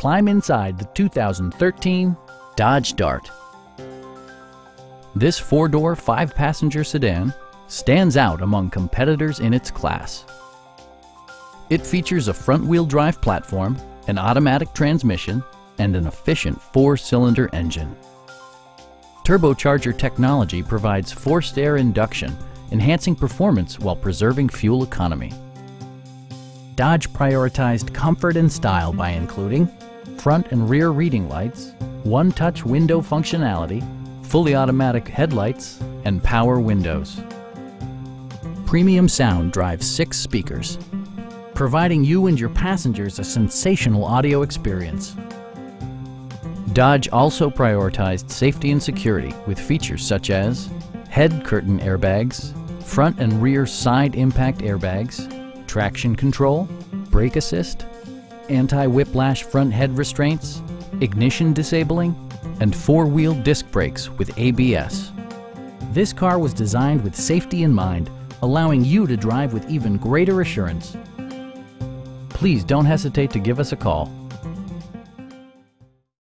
climb inside the 2013 Dodge Dart. This four-door, five-passenger sedan stands out among competitors in its class. It features a front-wheel drive platform, an automatic transmission, and an efficient four-cylinder engine. Turbocharger technology provides forced air induction, enhancing performance while preserving fuel economy. Dodge prioritized comfort and style by including front and rear reading lights, one-touch window functionality, fully automatic headlights, and power windows. Premium sound drives 6 speakers, providing you and your passengers a sensational audio experience. Dodge also prioritized safety and security with features such as head curtain airbags, front and rear side impact airbags, traction control, brake assist, anti-whiplash front head restraints, ignition disabling, and four-wheel disc brakes with ABS. This car was designed with safety in mind, allowing you to drive with even greater assurance. Please don't hesitate to give us a call.